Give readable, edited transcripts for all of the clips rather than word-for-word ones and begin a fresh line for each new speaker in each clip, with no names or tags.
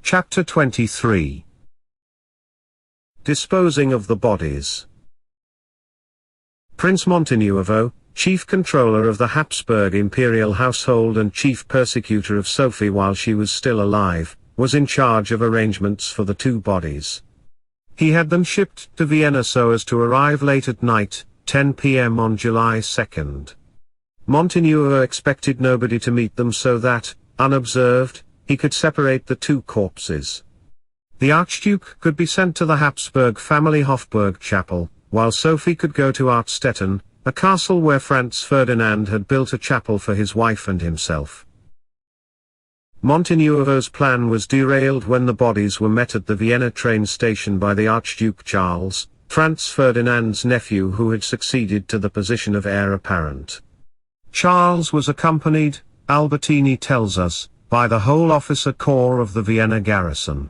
Chapter 23. Disposing of the bodies. Prince Montenuovo, chief controller of the Habsburg imperial household and chief persecutor of Sophie while she was still alive, was in charge of arrangements for the two bodies. He had them shipped to Vienna so as to arrive late at night, 10 p.m. on July 2nd. Montenuovo expected nobody to meet them so that, unobserved, he could separate the two corpses. The Archduke could be sent to the Habsburg family Hofburg chapel, while Sophie could go to Artstetten, a castle where Franz Ferdinand had built a chapel for his wife and himself. Montenuovo's plan was derailed when the bodies were met at the Vienna train station by the Archduke Charles, Franz Ferdinand's nephew who had succeeded to the position of heir apparent. Charles was accompanied, Albertini tells us, by the whole officer corps of the Vienna garrison.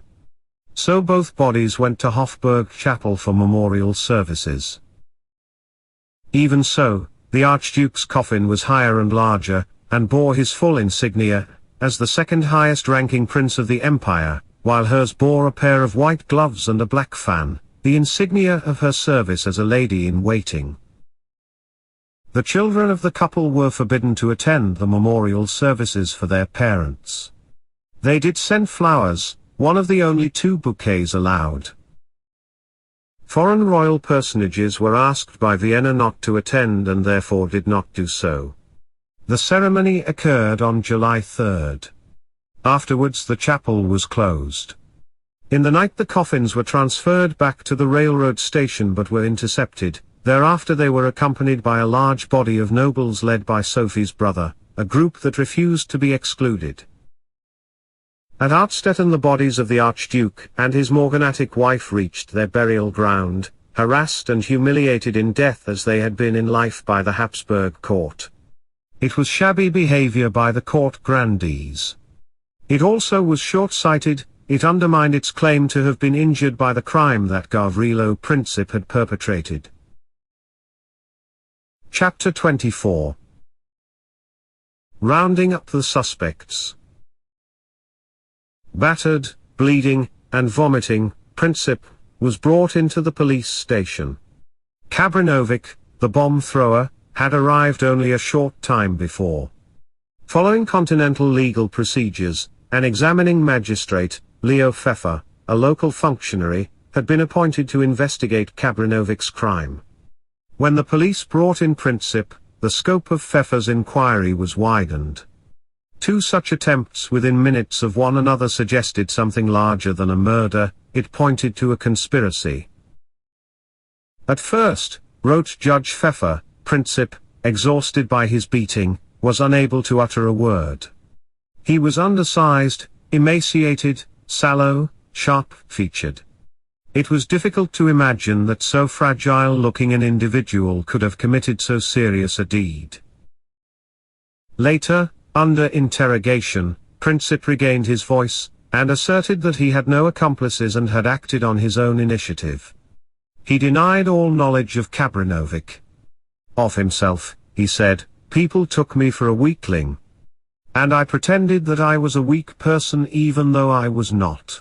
So both bodies went to Hofburg Chapel for memorial services. Even so, the Archduke's coffin was higher and larger, and bore his full insignia, as the second highest ranking prince of the empire, while hers bore a pair of white gloves and a black fan, the insignia of her service as a lady-in-waiting. The children of the couple were forbidden to attend the memorial services for their parents. They did send flowers, one of the only 2 bouquets allowed. Foreign royal personages were asked by Vienna not to attend and therefore did not do so. The ceremony occurred on July 3rd. Afterwards the chapel was closed. In the night the coffins were transferred back to the railroad station but were intercepted. Thereafter they were accompanied by a large body of nobles led by Sophie's brother, a group that refused to be excluded. At Artstetten the bodies of the Archduke and his morganatic wife reached their burial ground, harassed and humiliated in death as they had been in life by the Habsburg court. It was shabby behavior by the court grandees. It also was short-sighted. It undermined its claim to have been injured by the crime that Gavrilo Princip had perpetrated. Chapter 24. Rounding up the suspects. Battered, bleeding, and vomiting, Princip was brought into the police station. Kabrinovic, the bomb thrower, had arrived only a short time before. Following continental legal procedures, an examining magistrate, Leo Pfeffer, a local functionary, had been appointed to investigate Kabrinovic's crime. When the police brought in Princip, the scope of Pfeffer's inquiry was widened. 2 such attempts within minutes of one another suggested something larger than a murder. It pointed to a conspiracy. At first, wrote Judge Pfeffer, Princip, exhausted by his beating, was unable to utter a word. He was undersized, emaciated, sallow, sharp-featured. It was difficult to imagine that so fragile-looking an individual could have committed so serious a deed. Later, under interrogation, Princip regained his voice, and asserted that he had no accomplices and had acted on his own initiative. He denied all knowledge of Kabrinovic. Of himself, he said, "People took me for a weakling. And I pretended that I was a weak person even though I was not."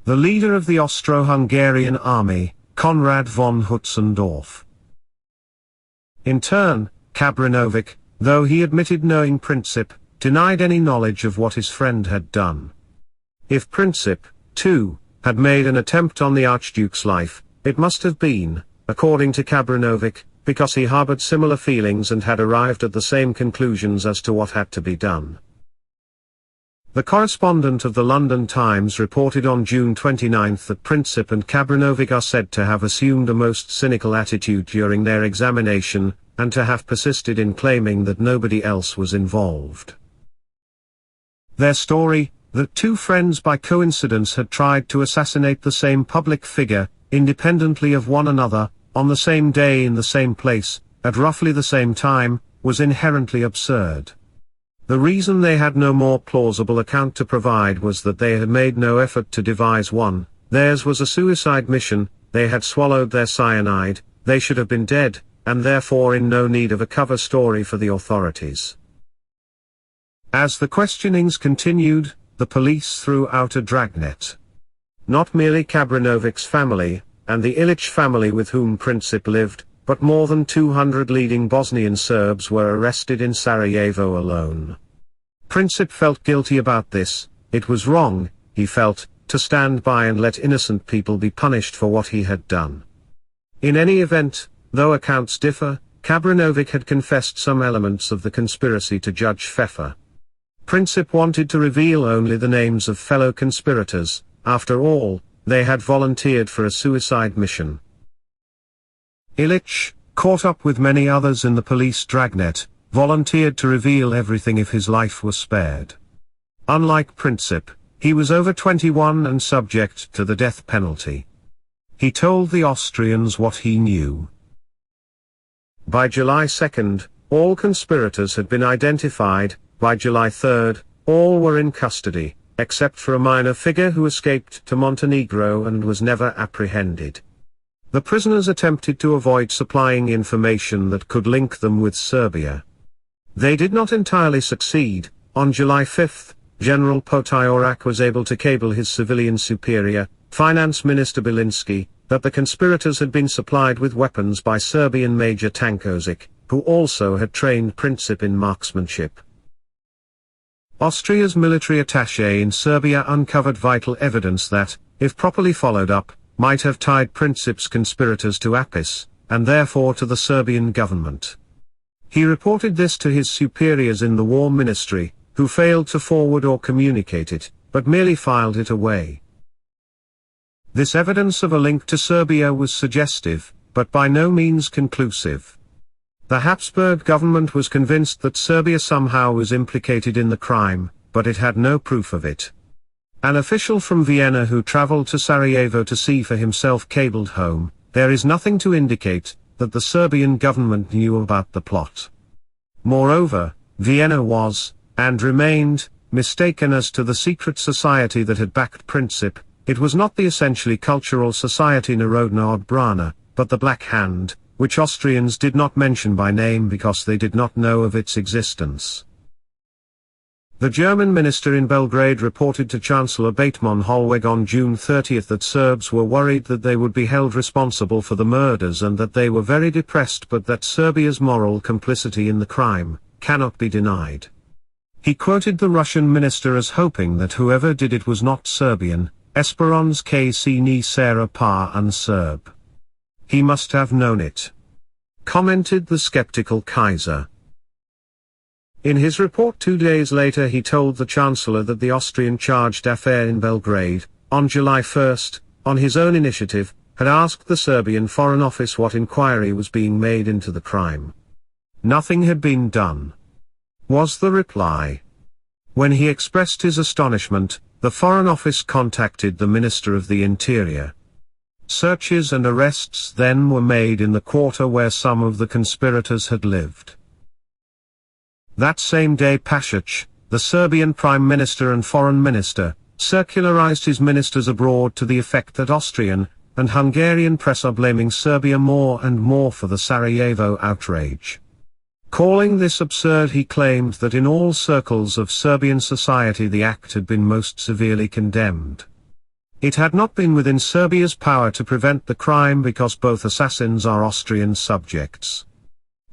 The leader of the Austro-Hungarian army, Konrad von Hutzendorf. In turn, Kabrinovic, though he admitted knowing Princip, denied any knowledge of what his friend had done. If Princip, too, had made an attempt on the Archduke's life, it must have been, according to Kabrinovic, because he harbored similar feelings and had arrived at the same conclusions as to what had to be done. The correspondent of the London Times reported on June 29 that Princip and Kabrinovic are said to have assumed a most cynical attitude during their examination, and to have persisted in claiming that nobody else was involved. Their story, that 2 friends by coincidence had tried to assassinate the same public figure, independently of one another, on the same day in the same place, at roughly the same time, was inherently absurd. The reason they had no more plausible account to provide was that they had made no effort to devise one. Theirs was a suicide mission, they had swallowed their cyanide, they should have been dead, and therefore in no need of a cover story for the authorities. As the questionings continued, the police threw out a dragnet. Not merely Kabranovic's family, and the Ilić family with whom Princip lived, but more than 200 leading Bosnian Serbs were arrested in Sarajevo alone. Princip felt guilty about this. It was wrong, he felt, to stand by and let innocent people be punished for what he had done. In any event, though accounts differ, Kabranovic had confessed some elements of the conspiracy to Judge Pfeffer. Princip wanted to reveal only the names of fellow conspirators. After all, they had volunteered for a suicide mission. Ilić, caught up with many others in the police dragnet, volunteered to reveal everything if his life was spared. Unlike Princip, he was over 21 and subject to the death penalty. He told the Austrians what he knew. By July 2, all conspirators had been identified. By July 3, all were in custody, except for a minor figure who escaped to Montenegro and was never apprehended. The prisoners attempted to avoid supplying information that could link them with Serbia. They did not entirely succeed. On July 5, General Potiorek was able to cable his civilian superior, Finance Minister Bilinski, that the conspirators had been supplied with weapons by Serbian Major Tanković, who also had trained Princip in marksmanship. Austria's military attaché in Serbia uncovered vital evidence that, if properly followed up, might have tied Princip's conspirators to Apis, and therefore to the Serbian government. He reported this to his superiors in the War Ministry, who failed to forward or communicate it, but merely filed it away. This evidence of a link to Serbia was suggestive, but by no means conclusive. The Habsburg government was convinced that Serbia somehow was implicated in the crime, but it had no proof of it. An official from Vienna who traveled to Sarajevo to see for himself cabled home, there is nothing to indicate that the Serbian government knew about the plot. Moreover, Vienna was, and remained, mistaken as to the secret society that had backed Princip. It was not the essentially cultural society Narodna Odbrana, but the Black Hand, which Austrians did not mention by name because they did not know of its existence. The German minister in Belgrade reported to Chancellor Bateman Hollweg on June 30 that Serbs were worried that they would be held responsible for the murders and that they were very depressed, but that Serbia's moral complicity in the crime cannot be denied. He quoted the Russian minister as hoping that whoever did it was not Serbian. Esperanske se ni Sera pa un Serb. He must have known it, commented the skeptical Kaiser. In his report 2 days later he told the Chancellor that the Austrian charge d'affaires in Belgrade, on July 1, on his own initiative, had asked the Serbian Foreign Office what inquiry was being made into the crime. Nothing had been done, was the reply. When he expressed his astonishment, the Foreign Office contacted the Minister of the Interior. Searches and arrests then were made in the quarter where some of the conspirators had lived. That same day Pasic, the Serbian Prime Minister and Foreign Minister, circularized his ministers abroad to the effect that Austrian and Hungarian press are blaming Serbia more and more for the Sarajevo outrage. Calling this absurd, he claimed that in all circles of Serbian society the act had been most severely condemned. It had not been within Serbia's power to prevent the crime because both assassins are Austrian subjects.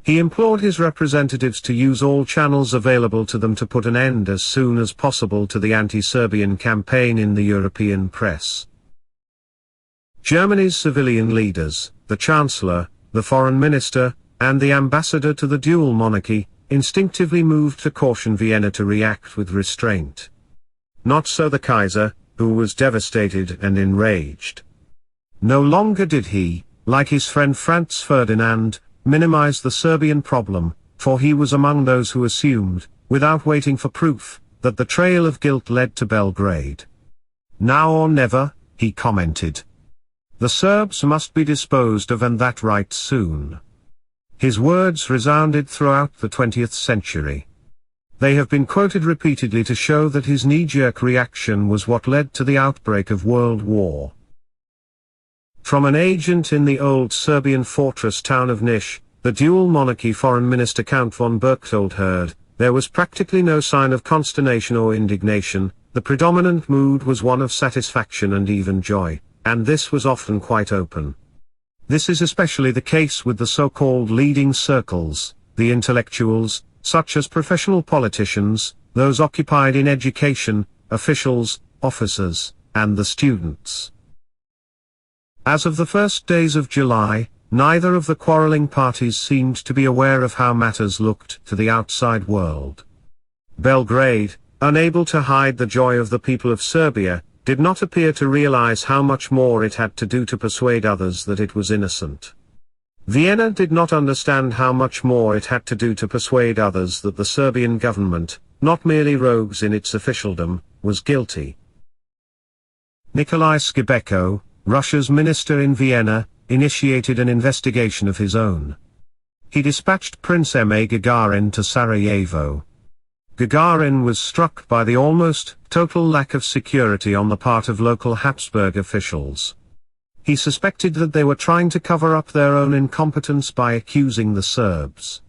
He implored his representatives to use all channels available to them to put an end as soon as possible to the anti-Serbian campaign in the European press. Germany's civilian leaders, the Chancellor, the Foreign Minister, and the ambassador to the dual monarchy, instinctively moved to caution Vienna to react with restraint. Not so the Kaiser, who was devastated and enraged. No longer did he, like his friend Franz Ferdinand, minimize the Serbian problem, for he was among those who assumed, without waiting for proof, that the trail of guilt led to Belgrade. Now or never, he commented. The Serbs must be disposed of, and that right soon. His words resounded throughout the 20th century. They have been quoted repeatedly to show that his knee-jerk reaction was what led to the outbreak of World War. From an agent in the old Serbian fortress town of Niš, the dual monarchy foreign minister Count von Berchtold heard, there was practically no sign of consternation or indignation. The predominant mood was one of satisfaction and even joy, and this was often quite open. This is especially the case with the so-called leading circles, the intellectuals, such as professional politicians, those occupied in education, officials, officers, and the students. As of the first days of July, neither of the quarreling parties seemed to be aware of how matters looked to the outside world. Belgrade, unable to hide the joy of the people of Serbia, did not appear to realize how much more it had to do to persuade others that it was innocent. Vienna did not understand how much more it had to do to persuade others that the Serbian government, not merely rogues in its officialdom, was guilty. Nikolai Skibeko, Russia's minister in Vienna, initiated an investigation of his own. He dispatched Prince M. A. Gagarin to Sarajevo. Gagarin was struck by the almost total lack of security on the part of local Habsburg officials. He suspected that they were trying to cover up their own incompetence by accusing the Serbs.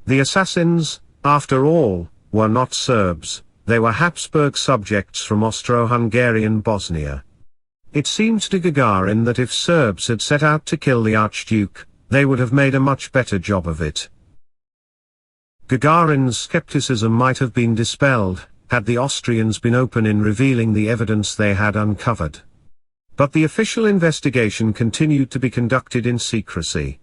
The assassins, after all, were not Serbs, they were Habsburg subjects from Austro-Hungarian Bosnia. It seemed to Gagarin that if Serbs had set out to kill the Archduke, they would have made a much better job of it. Gagarin's skepticism might have been dispelled, had the Austrians been open in revealing the evidence they had uncovered. But the official investigation continued to be conducted in secrecy.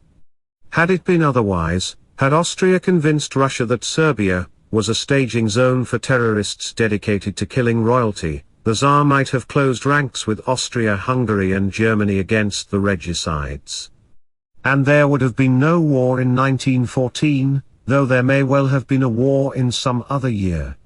Had it been otherwise, had Austria convinced Russia that Serbia was a staging zone for terrorists dedicated to killing royalty, the Tsar might have closed ranks with Austria-Hungary and Germany against the regicides. And there would have been no war in 1914, though there may well have been a war in some other year.